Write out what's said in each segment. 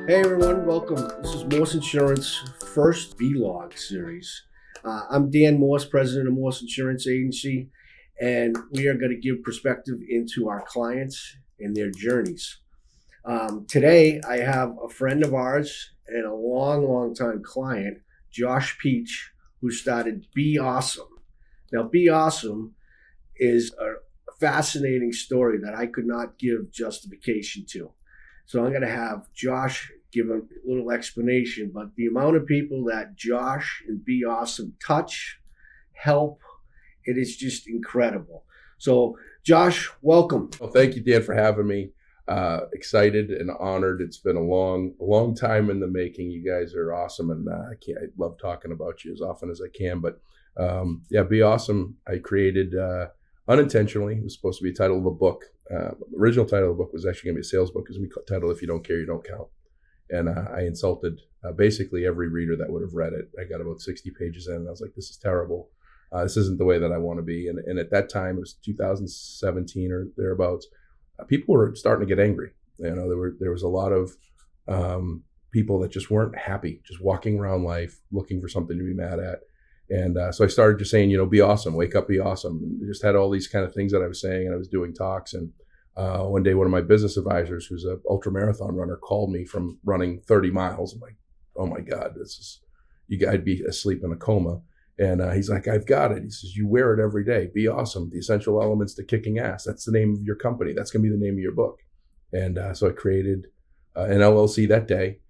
Hey everyone, welcome. This is Morse Insurance first vlog series. I'm Dan Morse, president of Morse Insurance Agency, and we are going to give perspective into our clients and their journeys. Today, I have a friend of ours and a long time client, Josh Peach, who started Be Awesome. Now, Be Awesome is a fascinating story that I could not give justification to. So I'm going to have Josh give a little explanation, but the amount of people that Josh and Be Awesome touch, help, it is just incredible. So Josh, welcome. Well, thank you, Dan, for having me. Excited and honored. It's been a long time in the making. You guys are awesome, and I love talking about you as often as I can. But Be Awesome, I created unintentionally. It was supposed to be a title of a book. Original title of the book was actually going to be a sales book, because we title "If You Don't Care, You Don't Count." And I insulted basically every reader that would have read it. I got about 60 pages in, and I was like, "This is terrible. This isn't the way that I want to be." And at that time, it was 2017 or thereabouts. People were starting to get angry. You know, there was a lot of people that just weren't happy, just walking around life looking for something to be mad at. And so I started just saying, be awesome, wake up, be awesome. And just had all these kind of things that I was saying, and I was doing talks. And one day, one of my business advisors, who's an ultra marathon runner, called me from running 30 miles. I'm like, oh my God, I'd be asleep in a coma. And he's like, I've got it. He says, you wear it every day. Be awesome. The essential elements to kicking ass. That's the name of your company. That's going to be the name of your book. And so I created an LLC that day.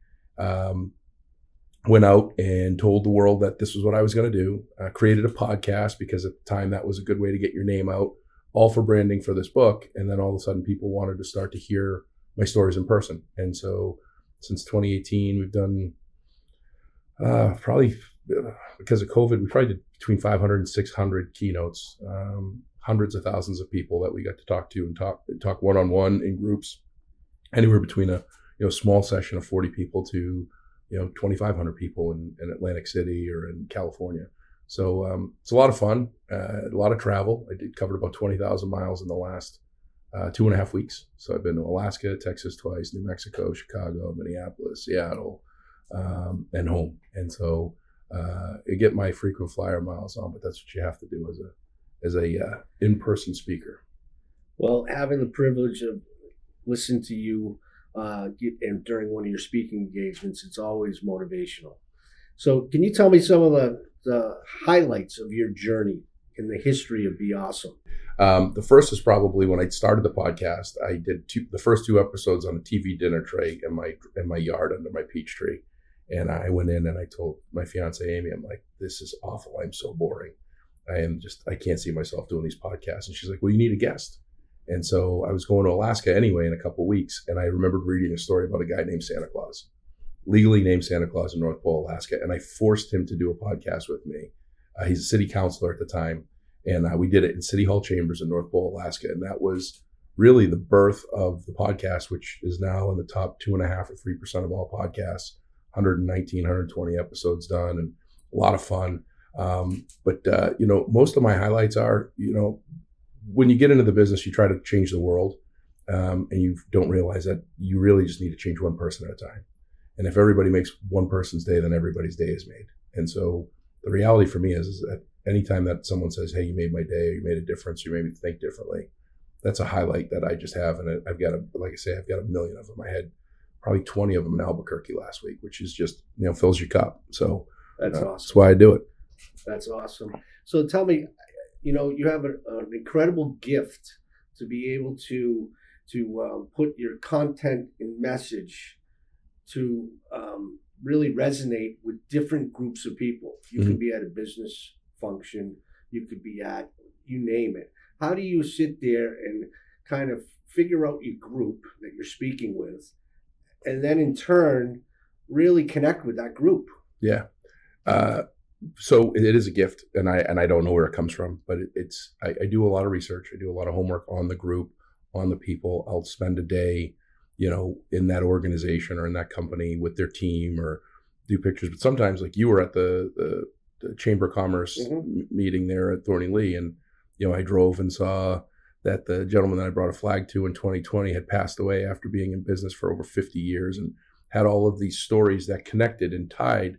Went out and told the world that this was what I was going to do. Created a podcast, because at the time that was a good way to get your name out, all for branding for this book. And then all of a sudden people wanted to start to hear my stories in person. And so since 2018, we've done probably, because of COVID, we probably did between 500 and 600 keynotes, hundreds of thousands of people that we got to talk to and talk one-on-one in groups, anywhere between a small session of 40 people to 2,500 people in Atlantic City or in California. So it's a lot of fun, a lot of travel. I covered about 20,000 miles in the last 2.5 weeks. So I've been to Alaska, Texas twice, New Mexico, Chicago, Minneapolis, Seattle, and home. And so I get my frequent flyer miles on, but that's what you have to do as a in-person speaker. Well, having the privilege of listening to you and during one of your speaking engagements, it's always motivational. So can you tell me some of the highlights of your journey in the history of Be Awesome? The first is probably when I started the podcast. I did the first 2 episodes on a TV dinner tray in my yard under my peach tree. And I went in and I told my fiance, Amy, I'm like, this is awful. I'm so boring. I can't see myself doing these podcasts. And she's like, well, you need a guest. And so I was going to Alaska anyway in a couple of weeks. And I remembered reading a story about a guy named Santa Claus, legally named Santa Claus in North Pole, Alaska. And I forced him to do a podcast with me. He's a city councilor at the time. And we did it in City Hall Chambers in North Pole, Alaska. And that was really the birth of the podcast, which is now in the top 2.5 or 3% of all podcasts, 119, 120 episodes done, and a lot of fun. But most of my highlights are, when you get into the business, you try to change the world, and you don't realize that you really just need to change one person at a time. And if everybody makes one person's day, then everybody's day is made. And so the reality for me is that anytime that someone says, hey, you made my day, or you made a difference, you made me think differently, that's a highlight that I just have. And I've got a million of them. I had probably 20 of them in Albuquerque last week, which is just, fills your cup. So that's awesome. That's why I do it. That's awesome. So tell me, you have an incredible gift to be able to put your content and message to really resonate with different groups of people. You could be at a business function, you could be at, you name it. How do you sit there and kind of figure out your group that you're speaking with, and then in turn really connect with that group? Yeah. So it is a gift, and I don't know where it comes from, but I do a lot of research. I do a lot of homework on the group, on the people. I'll spend a day, in that organization or in that company with their team, or do pictures. But sometimes, like you were at the Chamber of Commerce meeting there at Thorny Lee, and I drove and saw that the gentleman that I brought a flag to in 2020 had passed away after being in business for over 50 years. And had all of these stories that connected and tied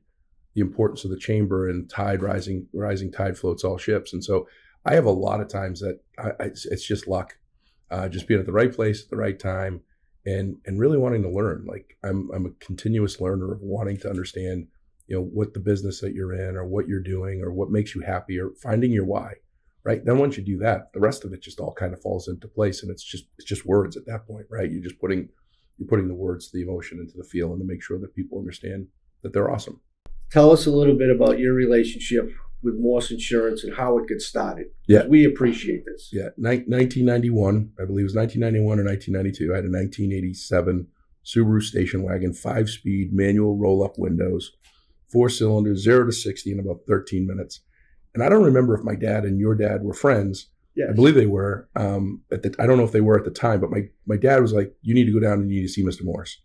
the importance of the chamber and tide rising tide floats all ships. And so I have a lot of times that it's just luck, just being at the right place at the right time, and really wanting to learn. Like I'm a continuous learner of wanting to understand, what the business that you're in or what you're doing or what makes you happy or finding your why. Right. Then once you do that, the rest of it just all kind of falls into place, and it's just words at that point, right? You're putting the words, the emotion into the feel, and to make sure that people understand that they're awesome. Tell us a little bit about your relationship with Morse Insurance and how it got started. Yeah. We appreciate this. Yeah. 1991, I believe it was 1991 or 1992. I had a 1987 Subaru station wagon, 5-speed manual roll-up windows, 4 cylinders, 0 to 60 in about 13 minutes. And I don't remember if my dad and your dad were friends. Yes. I believe they were. I don't know if they were at the time, but my dad was like, "You need to go down and you need to see Mr. Morse."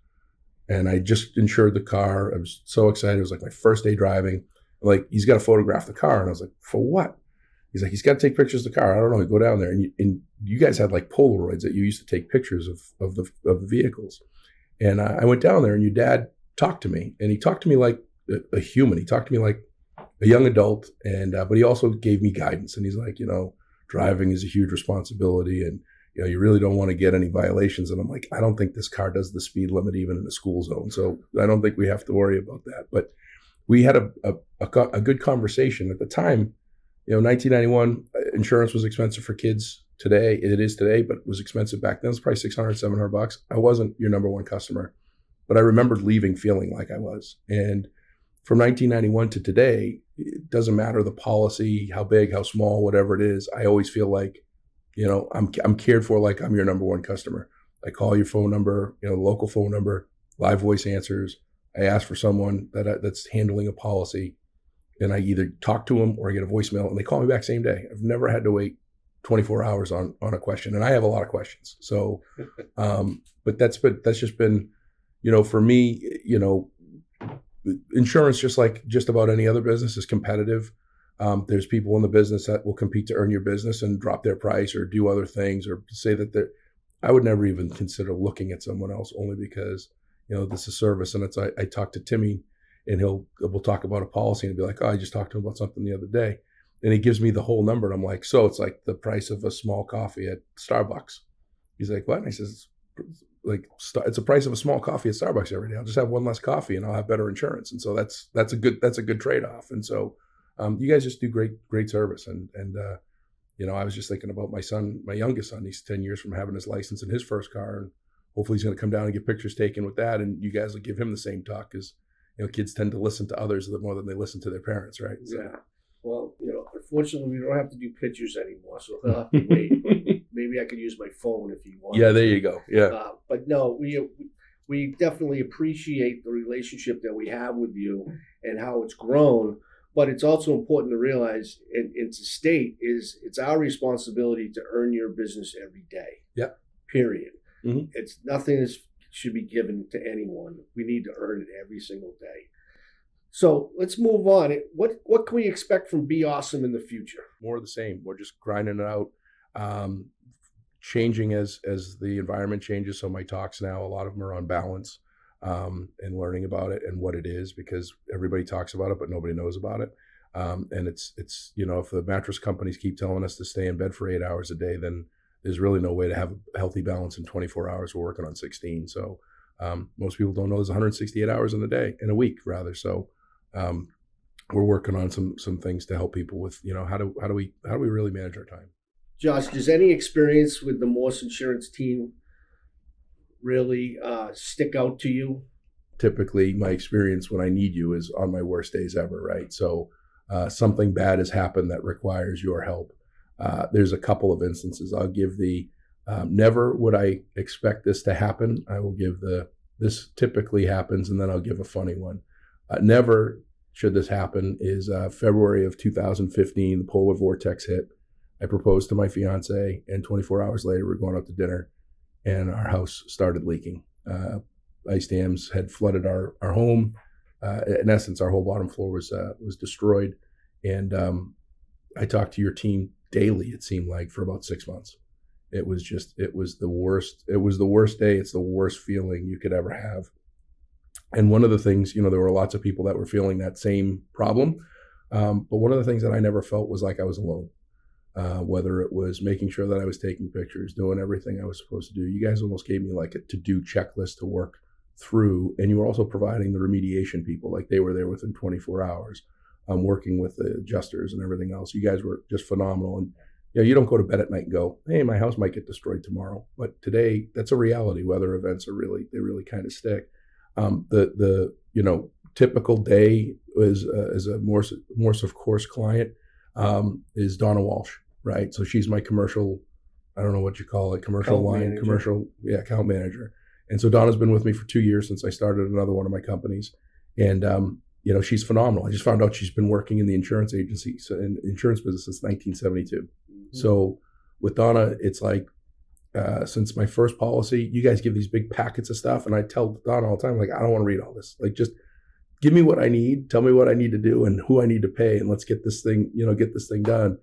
And I just insured the car. I was so excited. It was like my first day driving. Like, he's got to photograph the car. And I was like, "For what?" He's like, "He's got to take pictures of the car." I don't know. Go down there. And you guys had like Polaroids that you used to take pictures of the vehicles. And I went down there, and your dad talked to me. And he talked to me like a human. He talked to me like a young adult. And but he also gave me guidance. And he's like, driving is a huge responsibility. And you really don't want to get any violations. And I'm like, I don't think this car does the speed limit even in the school zone. So I don't think we have to worry about that. But we had a good conversation at the time. 1991, insurance was expensive for kids today. It is today, but it was expensive back then. It was probably $600, $700. I wasn't your number one customer, but I remembered leaving feeling like I was. And from 1991 to today, it doesn't matter the policy, how big, how small, whatever it is. I always feel like, I'm cared for like I'm your number one customer. I call your phone number, local phone number, live voice answers. I ask for someone that's handling a policy, and I either talk to them or I get a voicemail, and they call me back same day. I've never had to wait 24 hours on a question, and I have a lot of questions. So, but that's just been, for me, insurance, just about any other business, is competitive. There's people in the business that will compete to earn your business and drop their price or do other things or say that I would never even consider looking at someone else, only because, this is service. And I talked to Timmy, and we'll talk about a policy and be like, "Oh, I just talked to him about something the other day." And he gives me the whole number. And I'm like, "So it's like the price of a small coffee at Starbucks." He's like, "What?" And I says, "It's the price of a small coffee at Starbucks every day. I'll just have one less coffee and I'll have better insurance." And so that's a good trade-off. And so, you guys just do great service. And I was just thinking about my son, my youngest son. He's 10 years from having his license in his first car, and hopefully he's going to come down and get pictures taken with that. And you guys will give him the same talk, because kids tend to listen to others more than they listen to their parents, right? So. Yeah. Well, unfortunately, we don't have to do pictures anymore, so he'll have to wait. Maybe I could use my phone if you want. Yeah, there you go. Yeah. But no, we definitely appreciate the relationship that we have with you and how it's grown. But it's also important to realize and to state it's our responsibility to earn your business every day. Yep. Period. Mm-hmm. It's nothing should be given to anyone. We need to earn it every single day. So let's move on. What can we expect from Be Awesome in the future? More of the same. We're just grinding it out, changing as the environment changes. So my talks now, a lot of them are on balance. And learning about it and what it is, because everybody talks about it, but nobody knows about it. And it's if the mattress companies keep telling us to stay in bed for 8 hours a day, then there's really no way to have a healthy balance in 24 hours. We're working on 16. So most people don't know there's 168 hours in a week rather. So we're working on some things to help people with, how do we really manage our time? Josh, does any experience with the Morse Insurance team really stick out to you? Typically, my experience when I need you is on my worst days ever, right? So something bad has happened that requires your help. There's a couple of instances. I'll give the never would I expect this to happen. I will give this typically happens, and then I'll give a funny one. Never should this happen is February of 2015, the polar vortex hit. I proposed to my fiance, and 24 hours later, we're going out to dinner, and our house started leaking. Ice dams had flooded our home. In essence, our whole bottom floor was destroyed. And I talked to your team daily, it seemed like, for about 6 months. It was the worst. It was the worst day. It's the worst feeling you could ever have. And one of the things, there were lots of people that were feeling that same problem. But one of the things that I never felt was like I was alone. Whether it was making sure that I was taking pictures, doing everything I was supposed to do. You guys almost gave me like a to-do checklist to work through. And you were also providing the remediation people, like they were there within 24 hours. Working with the adjusters and everything else. You guys were just phenomenal. And you don't go to bed at night and go, hey, my house might get destroyed tomorrow. But today, that's a reality. Weather events they really kind of stick. The typical day is a Morse of course client is Donna Walsh, right? So she's my commercial, I don't know what you call it, commercial Account line, manager. commercial, account manager. And so Donna's been with me for 2 years since I started another one of my companies. And, she's phenomenal. I just found out she's been working in the insurance agency, so in the insurance business since 1972. Mm-hmm. So with Donna, it's like, since my first policy, you guys give these big packets of stuff. And I tell Donna all the time, like, I don't want to read all this. Like, just give me what I need, tell me what I need to do and who I need to pay. And let's get this thing done.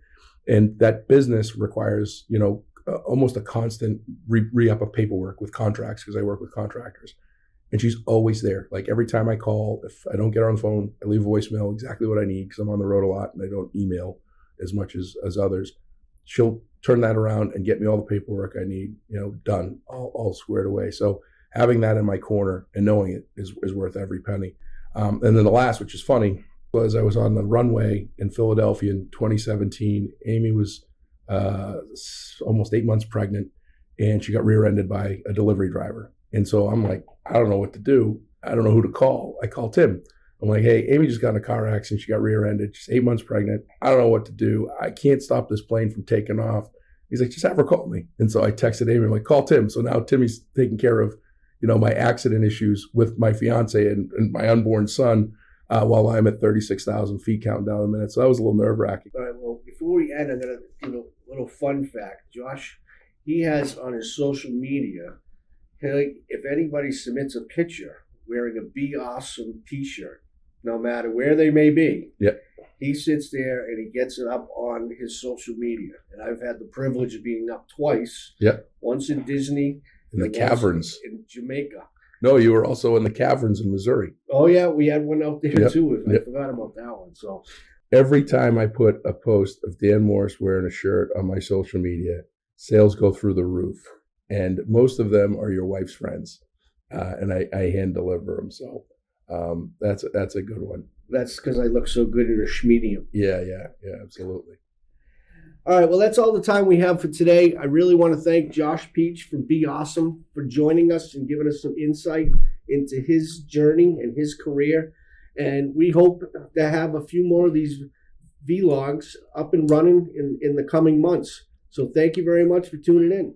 And that business requires, almost a constant re-up of paperwork with contracts, because I work with contractors. And she's always there. Like every time I call, if I don't get her on the phone, I leave a voicemail exactly what I need, because I'm on the road a lot and I don't email as much as others. She'll turn that around and get me all the paperwork I need, done, all squared away. So having that in my corner and knowing it is worth every penny. And then the last, which is funny, was I was on the runway in Philadelphia in 2017. Amy was almost 8 months pregnant, and she got rear-ended by a delivery driver. And so I'm like, I don't know what to do. I don't know who to call. I call Tim. I'm like, hey, Amy just got in a car accident. She got rear-ended. She's 8 months pregnant. I don't know what to do. I can't stop this plane from taking off. He's like, just have her call me. And so I texted Amy. I'm like, call Tim. So now Timmy's taking care of, my accident issues with my fiance and my unborn son, while I'm at 36,000 feet counting down the minute. So that was a little nerve-wracking. All right, well, before we end, I'm going to give a little fun fact. Josh, he has on his social media, if anybody submits a picture wearing a Be Awesome t-shirt, no matter where they may be, he sits there and he gets it up on his social media. And I've had the privilege of being up twice. Once in Disney. In the caverns. In Jamaica. No, you were also in the caverns in Missouri. Oh, yeah, we had one out there too. I forgot about that one. So every time I put a post of Dan Morse wearing a shirt on my social media, sales go through the roof. And most of them are your wife's friends. And I hand deliver them. So that's a good one. That's because I look so good in a schmedium. Yeah, absolutely. All right, well, that's all the time we have for today. I really want to thank Josh Peach from Be Awesome for joining us and giving us some insight into his journey and his career. And we hope to have a few more of these vlogs up and running in the coming months. So thank you very much for tuning in.